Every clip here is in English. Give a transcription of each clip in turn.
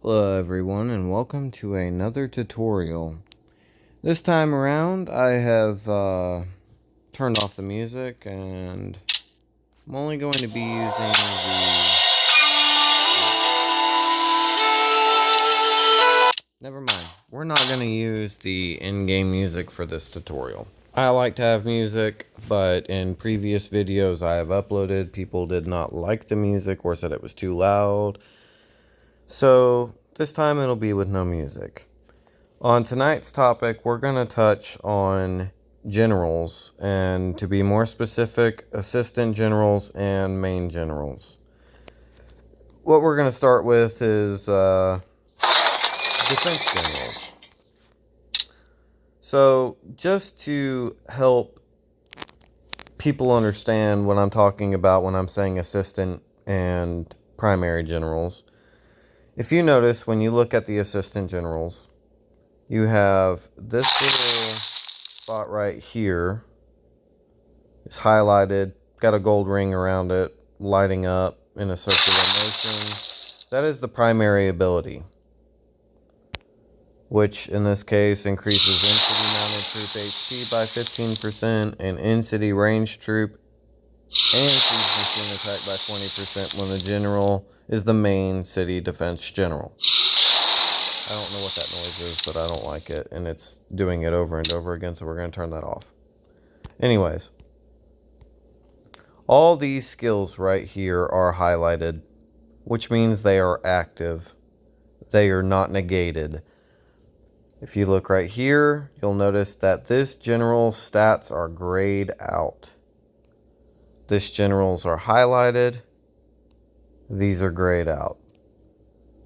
Hello everyone and welcome to another tutorial. This time around I have turned off the music and I'm only going to be using the... Never mind. We're not going to use the in-game music for this tutorial. I like to have music, but in previous videos I have uploaded, people did not like the music or said it was too loud. So this time it'll be with no music. On tonight's topic, we're going to touch on generals, and to be more specific, assistant generals and main generals. What we're going to start with is defense generals. So, just to help people understand what I'm talking about when I'm saying assistant and primary generals, if you notice when you look at the assistant generals, you have this little spot right here. It's highlighted, got a gold ring around it, lighting up in a circular motion. That is the primary ability, which in this case increases in-city mounted troop HP by 15% and in-city ranged troop and siege machine attack by 20% when the general is the main city defense general. I don't know what that noise is, but I don't like it, and it's doing it over and over again, so we're going to turn that off. Anyways, all these skills right here are highlighted, which means they are active. They are not negated. If you look right here, you'll notice that this general's stats are grayed out. This general's are highlighted. These are grayed out.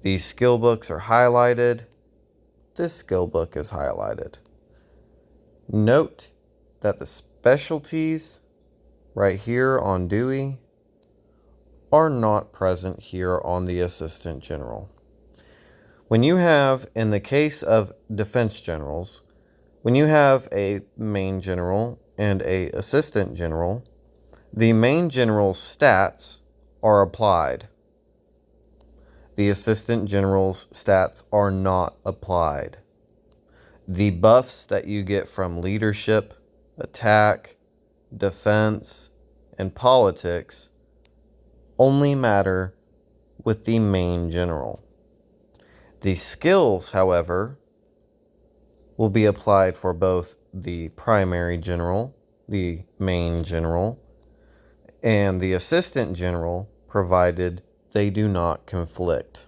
These skill books are highlighted. This skill book is highlighted. Note that the specialties right here on Dewey are not present here on the assistant general. When you have, in the case of defense generals, when you have a main general and a assistant general, the main general's stats are applied. The assistant general's stats are not applied. The buffs that you get from leadership, attack, defense, and politics only matter with the main general. The skills, however, will be applied for both the primary general, the main general, and the assistant general, provided they do not conflict.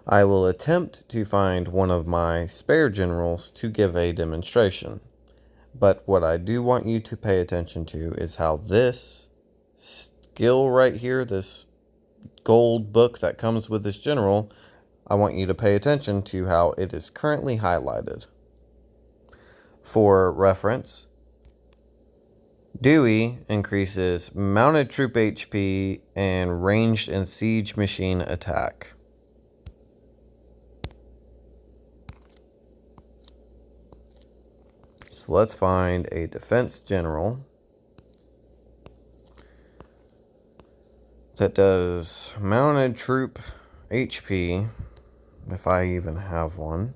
I will attempt to find one of my spare generals to give a demonstration, but what I do want you to pay attention to is how this skill right here, this gold book that comes with this general, I want you to pay attention to how it is currently highlighted. For reference, Dewey increases mounted troop HP and ranged and siege machine attack. So let's find a defense general that does mounted troop HP, if I even have one.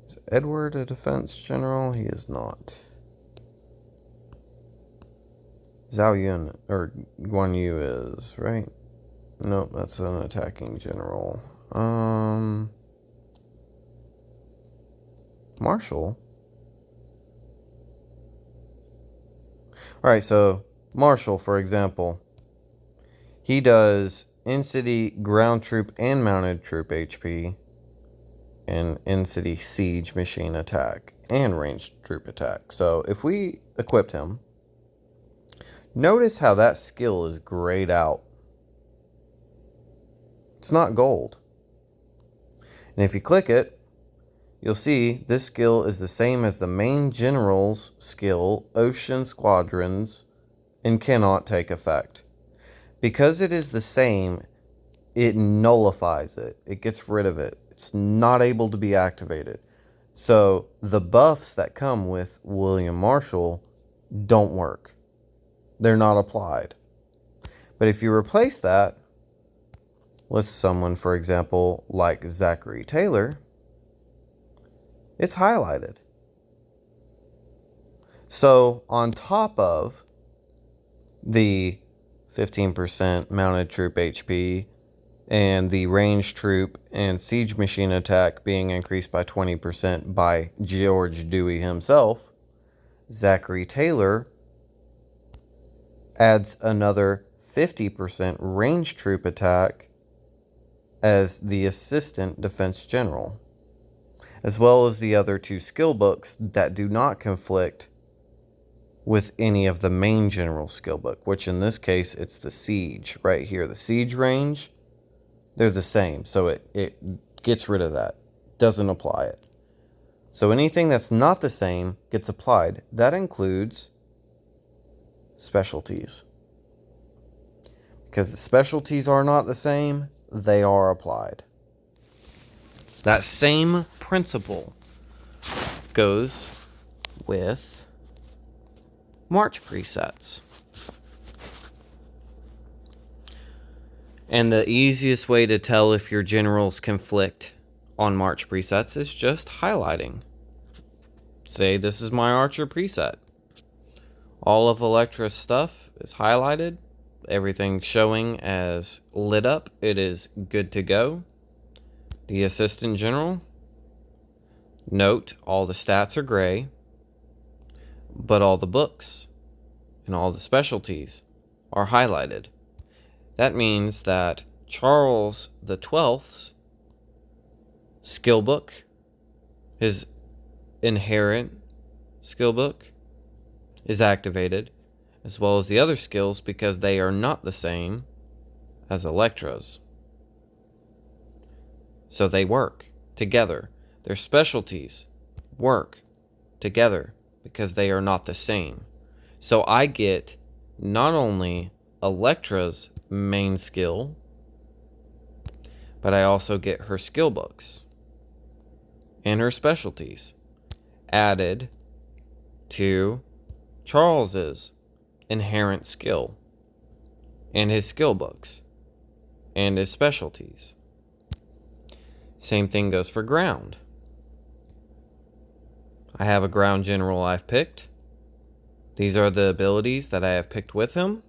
Is Edward a defense general? He is not. Zhao Yun, or Guan Yu is, right? Nope, that's an attacking general. Marshall? Alright, so Marshall, for example, he does in-city ground troop and mounted troop HP, and in-city siege machine attack, and ranged troop attack. So if we equipped him, notice how that skill is grayed out. It's not gold. And if you click it, you'll see this skill is the same as the main general's skill, Ocean Squadrons, and cannot take effect. Because it is the same, it nullifies it. It gets rid of it. It's not able to be activated. So the buffs that come with William Marshall don't work. They're not applied. But if you replace that with someone, for example, like Zachary Taylor, it's highlighted. So on top of the 15% mounted troop HP and the range troop and siege machine attack being increased by 20% by George Dewey himself, Zachary Taylor adds another 50% range troop attack as the assistant defense general, as well as the other two skill books that do not conflict with any of the main general skill book, which in this case, it's the siege right here. The siege range, they're the same. So it gets rid of that. Doesn't apply it. So anything that's not the same gets applied. That includes specialties. Because the specialties are not the same, they are applied. That same principle goes with March presets. And the easiest way to tell if your generals conflict on March presets is just highlighting. Say this is my Archer preset. All of Electra's stuff is highlighted. Everything showing as lit up. It is good to go. The Assistant General. Note, all the stats are gray, but all the books and all the specialties are highlighted. That means that Charles the 12th's skill book, his inherent skill book, is activated, as well as the other skills, because they are not the same as Electra's. So they work together. Their specialties work together because they are not the same. So I get not only Electra's main skill, but I also get her skill books and her specialties added to Charles's inherent skill and his skill books and his specialties. Same thing goes for ground. I have a ground general I've picked. These are the abilities that I have picked with him.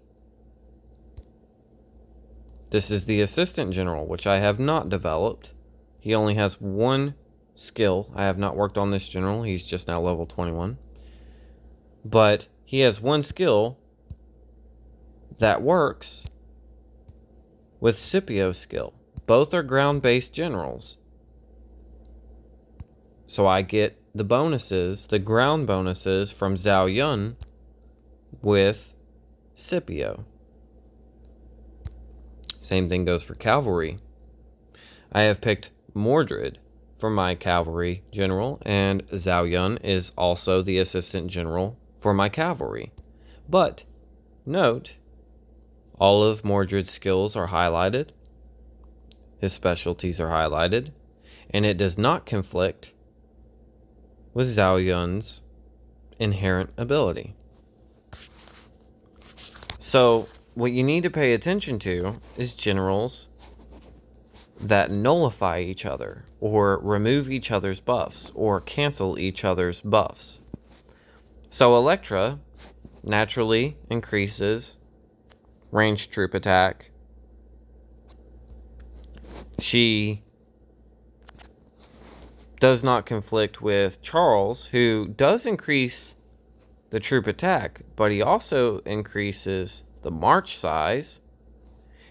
This is the assistant general, which I have not developed. He only has one skill. I have not worked on this general. He's just now level 21. But he has one skill that works with Scipio's skill. Both are ground-based generals. So I get the bonuses, the ground bonuses from Zhao Yun with Scipio. Same thing goes for cavalry. I have picked Mordred for my cavalry general, and Zhao Yun is also the assistant general for my cavalry. But note, all of Mordred's skills are highlighted, his specialties are highlighted, and it does not conflict with Zhao Yun's inherent ability. So what you need to pay attention to is generals that nullify each other, or remove each other's buffs, or cancel each other's buffs. So Electra naturally increases ranged troop attack. She does not conflict with Charles, who does increase the troop attack, but he also increases the march size,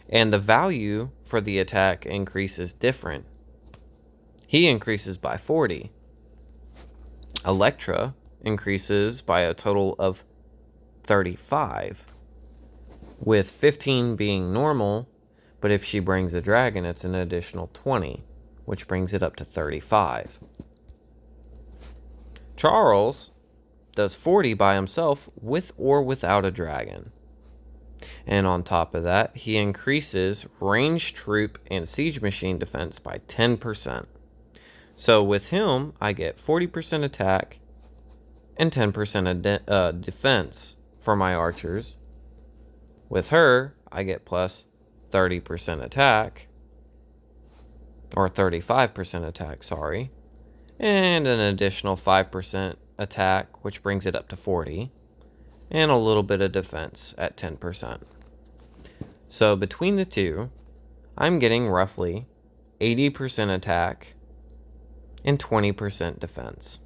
and the value for the attack increases different. He increases by 40. Electra increases by a total of 35, with 15 being normal, but if she brings a dragon, it's an additional 20, which brings it up to 35. Charles does 40 by himself, with or without a dragon. And on top of that, he increases ranged troop and siege machine defense by 10%. So with him, I get 40% attack and 10% defense for my archers. With her, I get plus 30% attack, or 35% attack, sorry, and an additional 5% attack, which brings it up to 40, and a little bit of defense at 10%. So between the two, I'm getting roughly 80% attack and 20% defense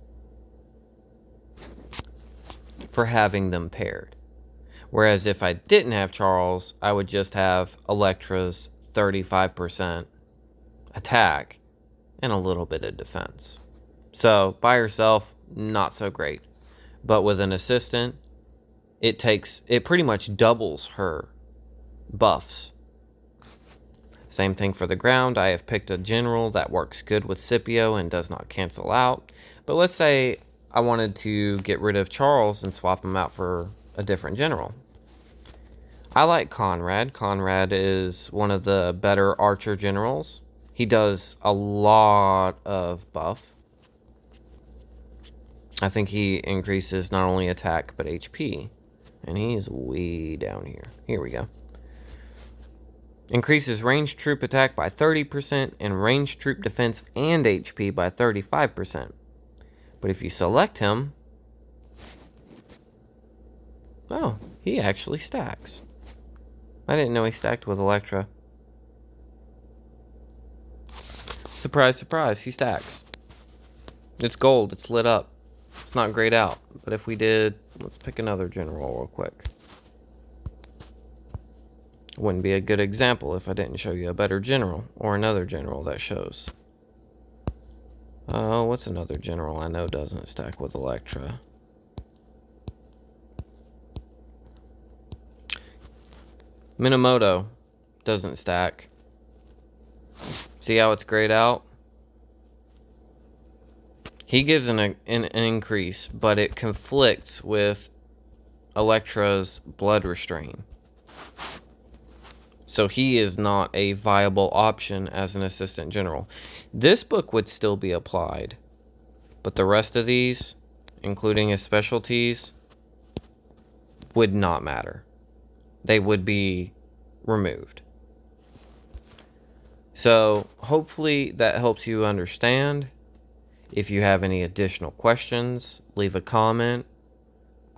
for having them paired. Whereas if I didn't have Charles, I would just have Electra's 35% attack and a little bit of defense. So by herself, not so great. But with an assistant, it pretty much doubles her buffs. Same thing for the ground. I have picked a general that works good with Scipio and does not cancel out. But let's say I wanted to get rid of Charles and swap him out for a different general. I like Conrad. Conrad is one of the better archer generals. He does a lot of buff. I think he increases not only attack, but HP. And he is way down here. Here we go. Increases ranged troop attack by 30% and ranged troop defense and HP by 35%. But if you select him... oh, he actually stacks. I didn't know he stacked with Electra. Surprise, surprise, he stacks. It's gold, it's lit up. It's not grayed out. But if we did... let's pick another general real quick. Wouldn't be a good example if I didn't show you a better general or another general that shows. What's another general I know doesn't stack with Electra? Minamoto doesn't stack. See how it's grayed out? He gives an increase, but it conflicts with Electra's blood restraint. So he is not a viable option as an assistant general. This book would still be applied, but the rest of these, including his specialties, would not matter. They would be removed. So hopefully that helps you understand. If you have any additional questions, leave a comment.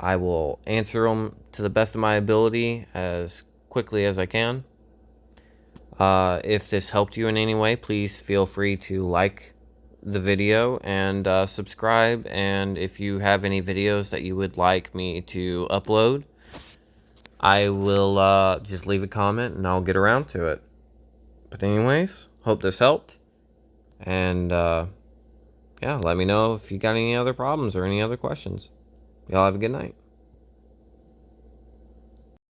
I will answer them to the best of my ability as quickly as I can. If this helped you in any way, please feel free to like the video and subscribe. And if you have any videos that you would like me to upload, I will just leave a comment and I'll get around to it. But anyways, hope this helped. And yeah, let me know if you got any other problems or any other questions. Y'all have a good night.